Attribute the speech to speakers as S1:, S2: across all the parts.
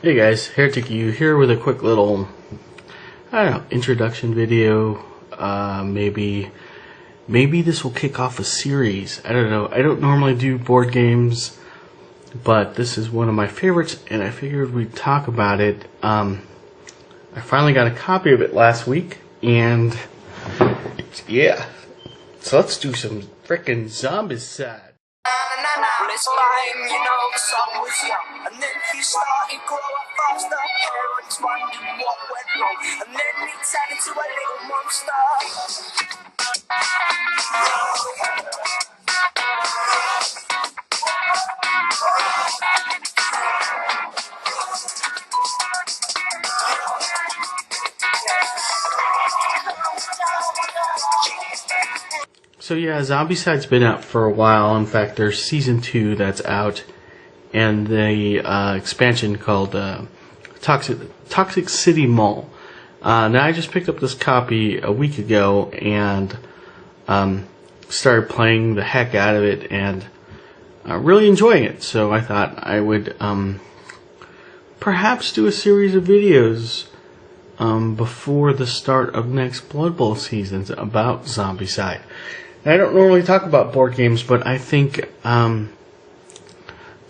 S1: Hey guys, Heretic You here with a quick little, I don't know, introduction video. Maybe this will kick off a series. I don't know. I don't normally do board games, but this is one of my favorites, and I figured we'd talk about it. I finally got a copy of it last week, and yeah. So let's do some frickin' Zombicide.
S2: It's fine, you know, the song was young, and then he started growing faster. Parents wondered what went wrong, and then he turned into a little monster.
S1: So yeah, Zombicide's been out for a while. In fact, there's season 2 that's out, and the expansion called Toxic City Mall. Now I just picked up this copy a week ago and started playing the heck out of it and really enjoying it. So I thought I would perhaps do a series of videos before the start of next Blood Bowl seasons about Zombicide. I don't normally talk about board games, but I think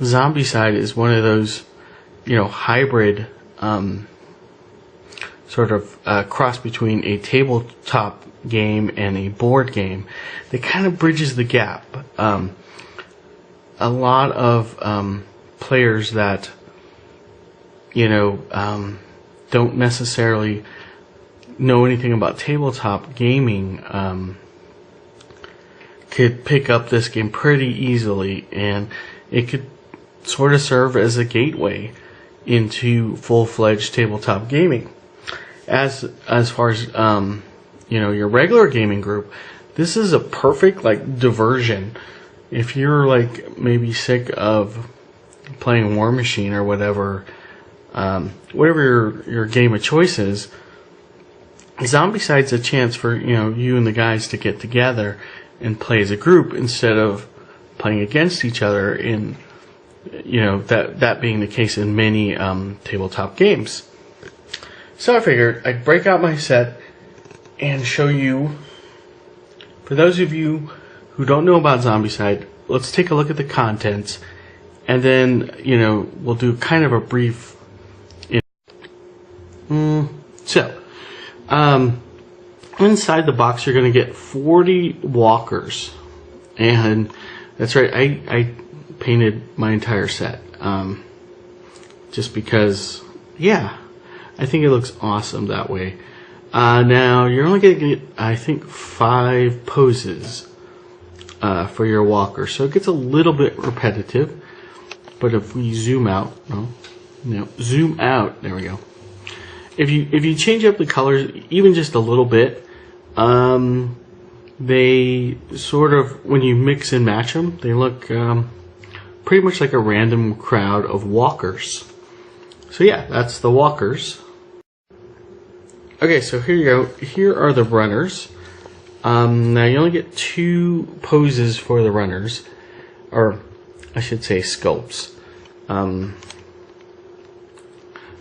S1: Zombicide is one of those, hybrid sort of cross between a tabletop game and a board game that kind of bridges the gap. A lot of players that don't necessarily know anything about tabletop gaming could pick up this game pretty easily, and it could sort of serve as a gateway into full-fledged tabletop gaming. As far as your regular gaming group, this is a perfect diversion. If you're maybe sick of playing War Machine or whatever your game of choice is, Zombicide's a chance for you and the guys to get together and play as a group instead of playing against each other. In that being the case in many tabletop games. So I figured I'd break out my set and show you. For those of you who don't know about Zombicide, let's take a look at the contents, and then we'll do kind of a brief. Inside the box, you're going to get 40 walkers, and that's right. I painted my entire set, just because, yeah, I think it looks awesome that way. Now you're only going to get, I think, 5 poses for your walker, so it gets a little bit repetitive. But if we zoom out, zoom out. There we go. If you change up the colors even just a little bit, they sort of, when you mix and match them, they look pretty much like a random crowd of walkers. So yeah, that's the walkers. Okay, so here you go. Here are the runners. Now you only get 2 poses for the runners, or I should say sculpts. The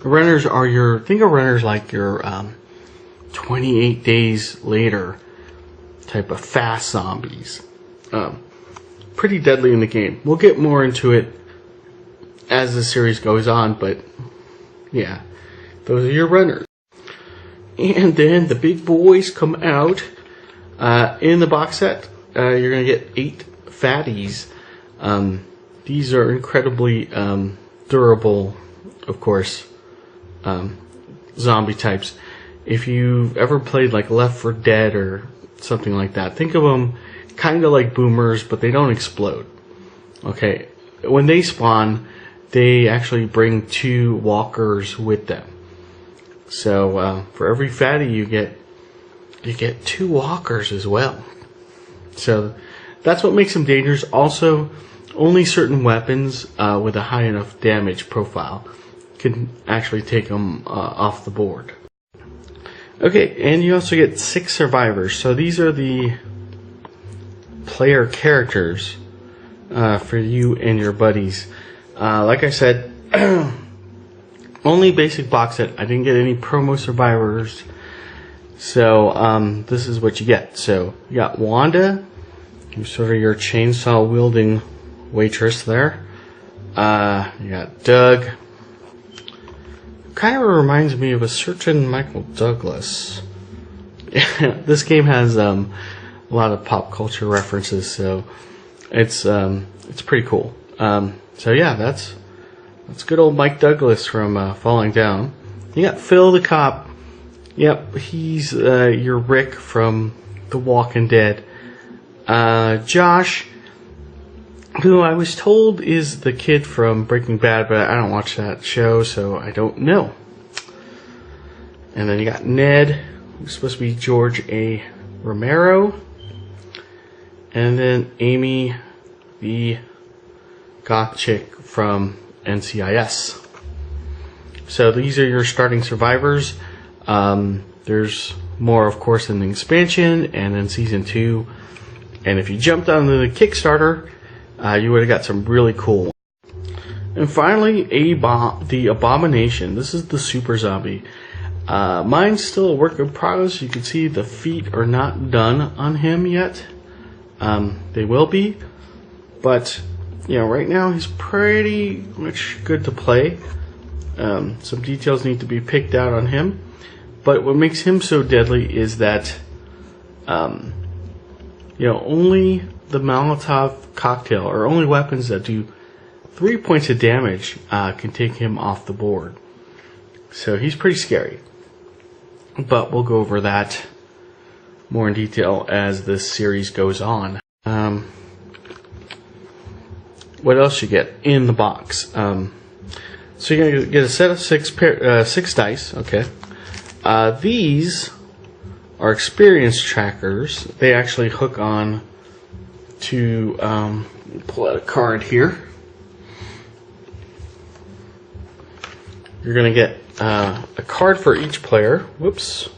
S1: runners are think of runners like your 28 days later type of fast zombies. Pretty deadly in the game. We'll get more into it as the series goes on, but yeah, those are your runners. And then the big boys come out in the box set. You're going to get 8 fatties. These are incredibly durable, of course, zombie types. If you've ever played Left 4 Dead or something like that, think of them kind of like boomers, but they don't explode. Okay, when they spawn, they actually bring 2 walkers with them. So for every fatty you get 2 walkers as well. So that's what makes them dangerous. Also, only certain weapons with a high enough damage profile can actually take them off the board. Okay, and you also get 6 survivors. So these are the player characters for you and your buddies. Like I said, Only basic box set. I didn't get any promo survivors. So this is what you get. So you got Wanda, who's sort of your chainsaw wielding waitress there. You got Doug. Kind of reminds me of a certain Michael Douglas. This game has a lot of pop culture references, so it's pretty cool. So yeah, that's good old Mike Douglas from Falling Down. You got Phil the cop. Yep, he's your Rick from The Walking Dead. Josh, who I was told is the kid from Breaking Bad, but I don't watch that show, so I don't know. And then you got Ned, who's supposed to be George A. Romero. And then Amy, the goth chick from NCIS. So these are your starting survivors. There's more, of course, in the expansion and in Season 2. And if you jumped onto the Kickstarter, you would have got some really cool ones. And finally, the Abomination. This is the super zombie. Mine's still a work in progress. You can see the feet are not done on him yet. They will be. But, you know, right now he's pretty much good to play. Some details need to be picked out on him. But what makes him so deadly is that, only the Molotov cocktail, or only weapons that do 3 points of damage, can take him off the board. So he's pretty scary. But we'll go over that more in detail as this series goes on. What else you get in the box? So you're going to get a set of six dice. Okay. These are experience trackers. They actually hook on to, pull out a card here. You're going to get a card for each player. Whoops.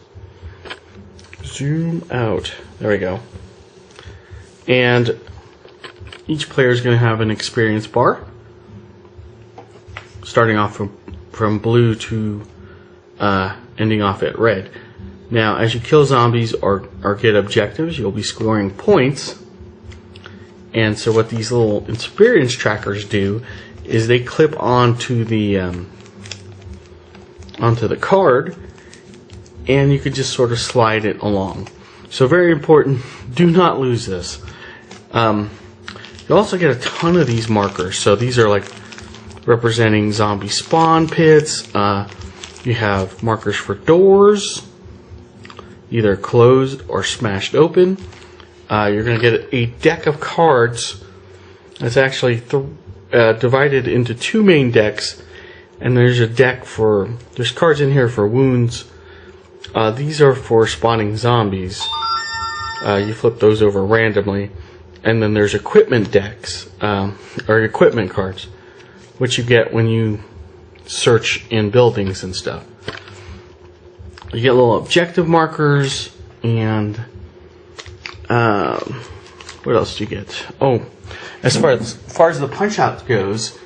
S1: Zoom out. There we go. And each player is going to have an experience bar, starting off from blue to ending off at red. Now, as you kill zombies or get objectives, you'll be scoring points. And so what these little experience trackers do is they clip onto the card, and you could just sort of slide it along. So very important, do not lose this. You also get a ton of these markers. So these are like representing zombie spawn pits. You have markers for doors, either closed or smashed open. You're going to get a deck of cards that's actually divided into two main decks. And there's a deck there's cards in here for wounds. These are for spawning zombies. You flip those over randomly. And then there's equipment decks, or equipment cards, which you get when you search in buildings and stuff. You get little objective markers, and what else do you get? Oh, as far as the punch out goes,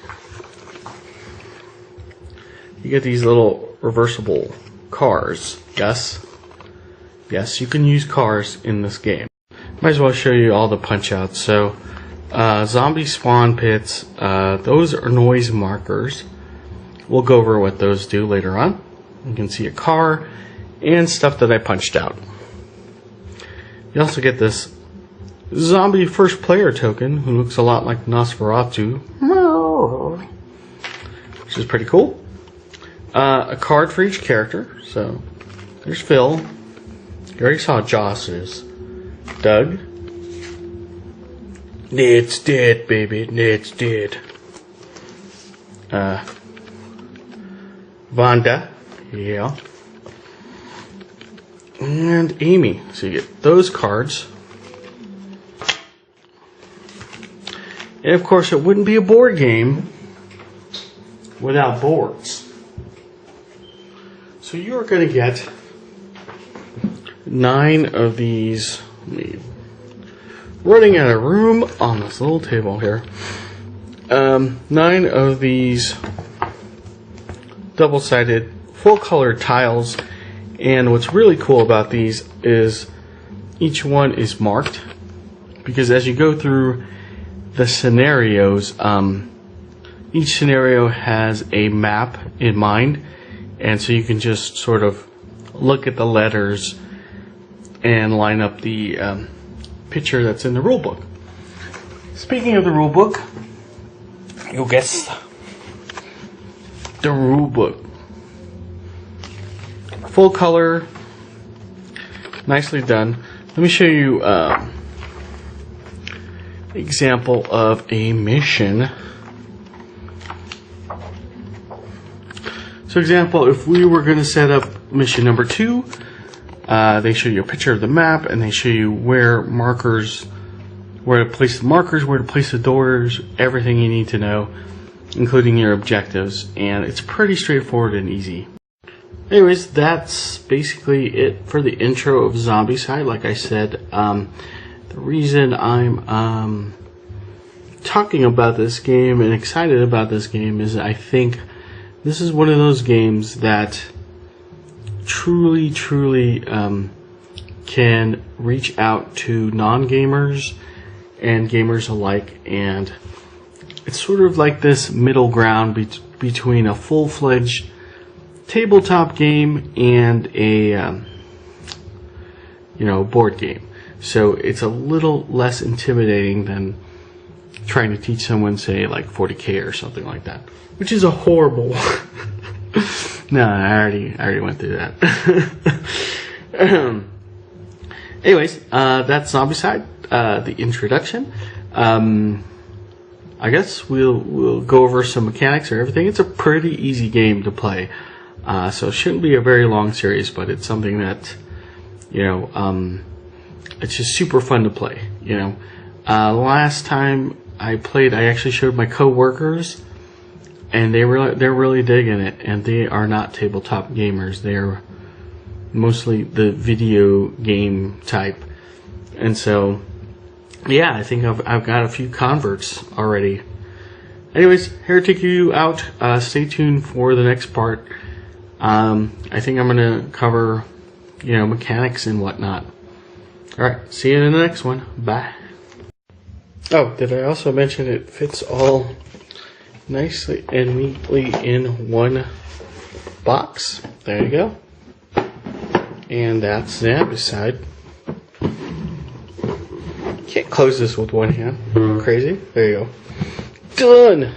S1: you get these little reversible cars. Yes, you can use cars in this game. Might as well show you all the punch outs. So, zombie spawn pits, those are noise markers. We'll go over what those do later on. You can see a car and stuff that I punched out. You also get this zombie first player token who looks a lot like Nosferatu, which is pretty cool. A card for each character. So, there's Phil. You already saw Joss's. Doug. Ned's dead, baby. Ned's dead. Wanda. Yeah. And Amy. So you get those cards. And of course, it wouldn't be a board game without boards. So you're going to get 9 of these. Running out of room on this little table here. 9 of these double-sided, full-color tiles. And what's really cool about these is each one is marked, because as you go through the scenarios, each scenario has a map in mind, and so you can just sort of look at the letters and line up the picture that's in the rule book. Speaking of the rule book, you guessed the rule book. Full color, nicely done. Let me show you example of a mission. So example, if we were going to set up mission number 2, they show you a picture of the map, and they show you where to place the markers, where to place the doors, everything you need to know, including your objectives, and it's pretty straightforward and easy. Anyways, that's basically it for the intro of Zombicide. Like I said, the reason I'm talking about this game and excited about this game is I think this is one of those games that truly can reach out to non-gamers and gamers alike, and it's sort of like this middle ground between a full-fledged tabletop game and a board game. So it's a little less intimidating than trying to teach someone, say, like 40K or something like that, which is a horrible no, I already went through that. Anyways, that's Zombicide, the introduction. I guess we'll go over some mechanics or everything. It's a pretty easy game to play, so it shouldn't be a very long series, but it's something that it's just super fun to play. Last time I played, I actually showed my coworkers, and they're really digging it. And they are not tabletop gamers; they're mostly the video game type. And so, yeah, I think I've got a few converts already. Anyways, here to take you out. Stay tuned for the next part. I think I'm gonna cover, mechanics and whatnot. Alright, see you in the next one. Bye. Oh, did I also mention it fits all nicely and neatly in one box? There you go. And that's Zombicide. Can't close this with one hand. Crazy. There you go. Done!